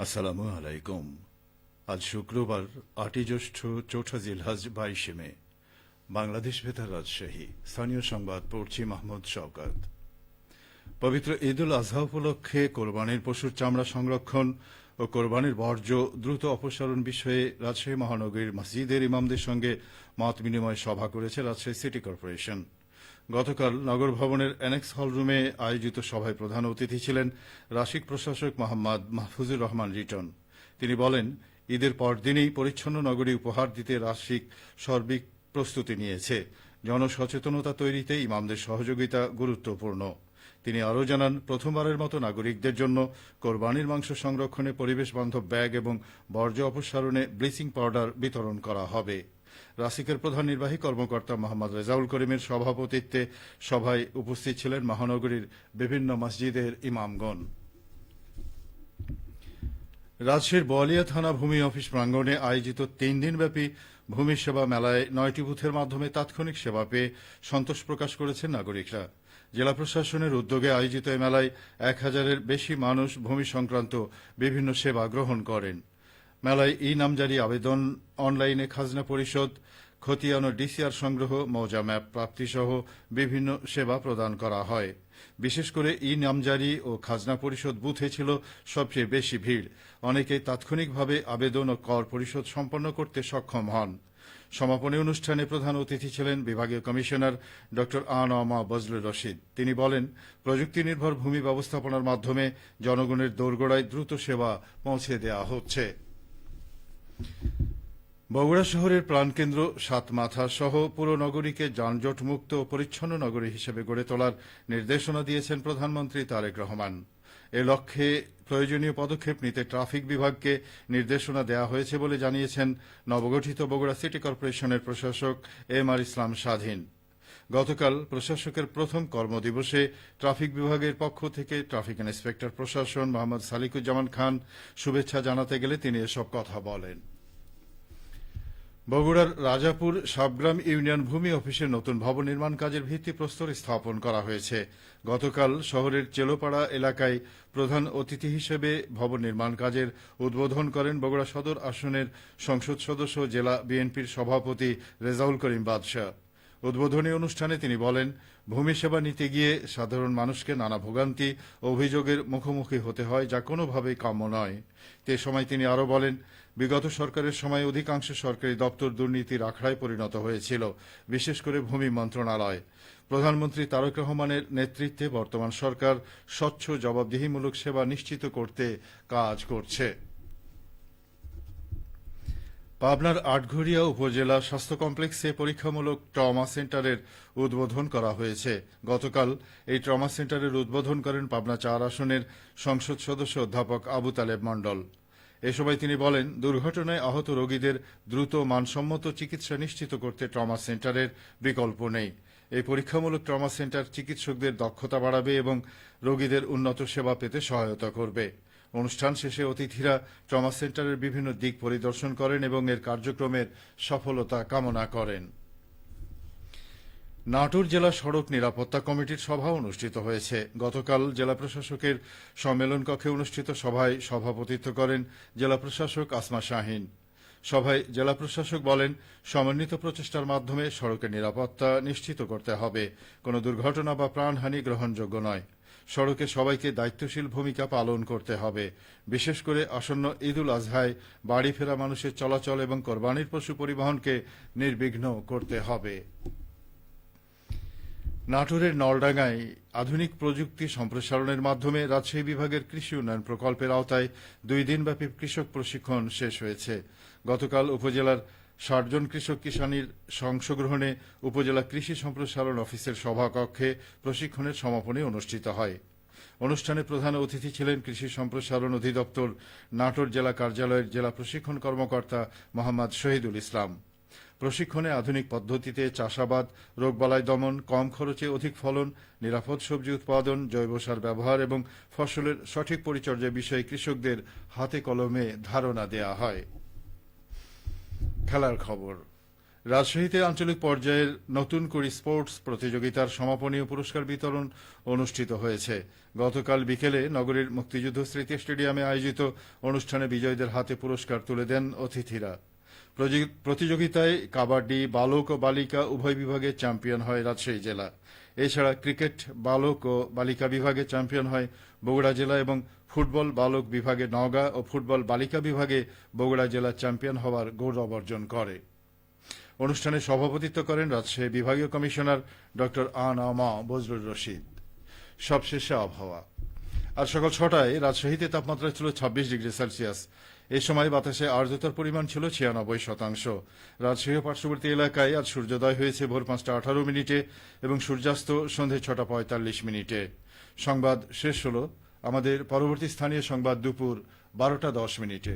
আসসালামু আলাইকুম। আজ শুক্রবার ৮ই জ্যৈষ্ঠ, চৌঠা জিলহজ, ২২শে মে। বাংলাদেশ বেতার, রাজশাহী। স্থানীয় সংবাদ পড়ছি মাহমুদ শওকত। পবিত্র ঈদ উল আজহা উপলক্ষে কোরবানির পশুর চামড়া সংরক্ষণ ও কোরবানির বর্জ্য দ্রুত অপসারণ বিষয়ে রাজশাহী মহানগরীর মসজিদের ইমামদের সঙ্গে মত বিনিময় সভা করেছে রাজশাহী সিটি কর্পোরেশন। গতকাল নগর ভবনের অ্যানেক্স হলরুমে আয়োজিত সভায় প্রধান অতিথি ছিলেন রাশিক প্রশাসক মোহাম্মদ মাহফুজুর রহমান রিটন। তিনি বলেন, ঈদের পরদিনই পরিচ্ছন্ন নগরী উপহার দিতে রাশিক সার্বিক প্রস্তুতি নিয়েছে। জনসচেতনতা তৈরিতে ইমামদের সহযোগিতা গুরুত্বপূর্ণ। তিনি আরও জানান, প্রথমবারের মতো নাগরিকদের জন্য কোরবানির মাংস সংরক্ষণে পরিবেশ বান্ধব ব্যাগ এবং বর্জ্য অপসারণে ব্লিচিং পাউডার বিতরণ করা হবে। রাসিকের প্রধান নির্বাহী কর্মকর্তা মোহাম্মদ রেজাউল করিমের সভাপতিত্বে সভায় উপস্থিত ছিলেন মহানগরীর বিভিন্ন মসজিদের ইমামগণ। রাজশাহীর বোয়ালিয়া থানা ভূমি অফিস প্রাঙ্গণে আয়োজিত ৩ দিনব্যাপী ভূমি সেবা মেলায় ৯টি বুথের মাধ্যমে তাৎক্ষণিক সেবা পেয়ে সন্তোষ প্রকাশ করেছেন নাগরিকরা। জেলা প্রশাসনের উদ্যোগে আয়োজিত এই মেলায় ১,০০০-এর বেশি মানুষ ভূমি সংক্রান্ত বিভিন্ন সেবা গ্রহণ করেন। মেলায় নামজারি আবেদন, অনলাইনে খাজনা পরিশোধ, খতিয়ান ও ডিসিআর সংগ্রহ, মৌজা ম্যাপ প্রাপ্তিসহ বিভিন্ন সেবা প্রদান করা হয়। বিশেষ করে নামজারি ও খাজনা পরিশোধ বুথে ছিল সবচেয়ে বেশি ভিড়। অনেকেই তাৎক্ষণিকভাবে আবেদন ও কর পরিশোধ সম্পন্ন করতে সক্ষম হন। সমাপনী অনুষ্ঠানে প্রধান অতিথি ছিলেন বিভাগীয় কমিশনার ড আনওয়ামা বজলুর রশিদ। তিনি বলেন, প্রযুক্তি নির্ভর ভূমি ব্যবস্থাপনার মাধ্যমে জনগণের দোরগোড়ায় দ্রুত সেবা পৌঁছে দেওয়া হচ্ছে। বগুড়া শহরের প্রাণকেন্দ্র সাতমাথা সহ পুরো নগরীকে যানজট মুক্ত ও পরিচ্ছন্ন নগরী হিসেবে গড়ে তোলার নির্দেশনা দিয়েছেন প্রধানমন্ত্রী তারেক রহমান। এ লক্ষ্যে প্রয়োজনীয় পদক্ষেপ নিতে ট্রাফিক বিভাগকে নির্দেশনা দেওয়া হয়েছে বলে জানিয়েছেন নবগঠিত বগুড়া সিটি কর্পোরেশনের প্রশাসক এম.আর. ইসলাম স্বাধীন। গতকাল প্রশাসকের প্রথম কর্মদিবসে ট্রাফিক বিভাগের পক্ষ থেকে ট্রাফিক ইন্সপেক্টর প্রশাসন মোহাম্মদ সালিকুজ্জামান খান শুভেচ্ছা জানাতে গেলে তিনি এসব কথা বলেন। বগুড়ার রাজাপুর সাবগ্রাম ইউনিয়ন ভূমি অফিসের নতুন ভবন নির্মাণ কাজের ভিত্তিপ্রস্তর স্থাপন করা হয়েছে। গতকাল শহরের চেলোপাড়া এলাকায় প্রধান অতিথি হিসেবে ভবন নির্মাণ কাজের উদ্বোধন করেন বগুড়া সদর আসনের সংসদ সদস্য জেলা বিএনপির সভাপতি রেজাউল করিম বাদশাহ। উদ্বোধনী অনুষ্ঠানে তিনি বলেন, ভূমি সেবা নিতে গিয়ে সাধারণ মানুষকে নানা ভোগান্তি ও অভিযোগের মুখোমুখি হতে হয়, যা কোনোভাবেই কাম্য নয়। এ সময় তিনি আরও বলেন, বিগত সরকারের সময় অধিকাংশ সরকারি দপ্তর দুর্নীতির আখড়ায় পরিণত হয়েছিল, বিশেষ করে ভূমি মন্ত্রণালয়। প্রধানমন্ত্রী তারেক রহমানের নেতৃত্বে বর্তমান সরকার স্বচ্ছ জবাবদিহিমূলক সেবা নিশ্চিত করতে কাজ করছে। পাবনার আটঘরিয়া উপজেলা স্বাস্থ্য কমপ্লেক্সে পরীক্ষামূলক ট্রমা সেন্টারের উদ্বোধন করা হয়েছে। গতকাল এই ট্রমা সেন্টারের উদ্বোধন করেন পাবনা ৪ আসনের সংসদ সদস্য অধ্যাপক আবু তালেব মণ্ডল। এ সময় তিনি বলেন, দুর্ঘটনায় আহত রোগীদের দ্রুত মানসম্মত চিকিৎসা নিশ্চিত করতে ট্রমা সেন্টারের বিকল্প নেই। এই পরীক্ষামূলক ট্রমা সেন্টার চিকিৎসকদের দক্ষতা বাড়াবে এবং রোগীদের উন্নত সেবা পেতে সহায়তা করবে। অনুষ্ঠান শেষে অতিথিরা ট্রমা সেন্টারের বিভিন্ন দিক পরিদর্শন করেন এবং এর কার্যক্রমের সফলতা কামনা করেন। নাটোর জেলা সড়ক নিরাপত্তা কমিটির সভা অনুষ্ঠিত হয়েছে। গতকাল জেলা প্রশাসকের সম্মেলন কক্ষে অনুষ্ঠিত সভায় সভাপতিত্ব করেন জেলা প্রশাসক আসমা শাহীন। সভায় জেলা প্রশাসক বলেন, সমন্বিত প্রচেষ্টার মাধ্যমে সড়কের নিরাপত্তা নিশ্চিত করতে হবে। কোনো দুর্ঘটনা বা প্রাণহানি গ্রহণযোগ্য নয়। সড়কে সবাইকে দায়িত্বশীল ভূমিকা পালন করতে হবে। বিশেষ করে আসন্ন ঈদ উল আজহায় বাড়ি ফেরা মানুষের চলাচল এবং কোরবানির পশু পরিবহনকে নির্বিঘ্ন করতে হবে। নাটোরের নলডাঙ্গায় আধুনিক প্রযুক্তি সম্প্রসারণের মাধ্যমে রাজশাহী বিভাগের কৃষি উন্নয়ন প্রকল্পের আওতায় ২ দিনব্যাপী কৃষক প্রশিক্ষণ শেষ হয়েছে। গতকাল উপজেলার ৬০ জন কৃষক কিষানীর অংশগ্রহণে উপজেলা কৃষি সম্প্রসারণ অফিসের সভাকক্ষে প্রশিক্ষণের সমাপনী অনুষ্ঠিত হয়। অনুষ্ঠানে প্রধান অতিথি ছিলেন কৃষি সম্প্রসারণ অধিদপ্তর নাটোর জেলা কার্যালয়ের জেলা প্রশিক্ষণ কর্মকর্তা মোহাম্মদ শহীদুল ইসলাম। প্রশিক্ষণে আধুনিক পদ্ধতিতে চাষাবাদ, রোগবালাই দমন, কম খরচে অধিক ফলন, নিরাপদ সবজি উৎপাদন, জৈব সার ব্যবহার এবং ফসলের সঠিক পরিচর্যা বিষয়ে কৃষকদের হাতে কলমে ধারণা দেওয়া হয়। খেলার খবর। রাজশাহীতে আঞ্চলিক পর্যায়ের নতুন কুড়ি স্পোর্টস প্রতিযোগিতার সমাপনী ও পুরস্কার বিতরণ অনুষ্ঠিত হয়েছে। গতকাল বিকেলে নগরীর মুক্তিযুদ্ধ স্মৃতি স্টেডিয়ামে আয়োজিত অনুষ্ঠানে বিজয়ীদের হাতে পুরস্কার তুলে দেন অতিথিরা। প্রতিযোগিতায় কাবাডি বালক ও বালিকা উভয় বিভাগে চ্যাম্পিয়ন হয় রাজশাহী জেলা। এছাড়া ক্রিকেট বালক ও বালিকা বিভাগে চ্যাম্পিয়ন হয় বগুড়া জেলা এবং ফুটবল বালক বিভাগে নওগাঁ ও ফুটবল বালিকা বিভাগে বগুড়া জেলা চ্যাম্পিয়ন হওয়ার গৌরব অর্জন করে। অনুষ্ঠানে সভাপতিত্ব করেন রাজশাহী বিভাগীয় কমিশনার ড আ.ন.ম বজলুর রশিদ। সবশেষে আবহাওয়া। আজ সকাল ৬টায় রাজশাহীতে তাপমাত্রা ছিল ২৬ ডিগ্রি সেলসিয়াস। এ সময় বাতাসে আর্দ্রতার পরিমাণ ছিল ৯৬%। রাজশাহী ও পার্শ্ববর্তী এলাকায় আজ সূর্যোদয় হয়েছে ভোর ৫টা ১৮ মিনিটে এবং সূর্যাস্ত সন্ধে ৬টা ৪৫ মিনিটে। সংবাদ শেষ হল। আমাদের পরবর্তী স্থানীয় সংবাদ দুপুর ১২টা ১০ মিনিটে।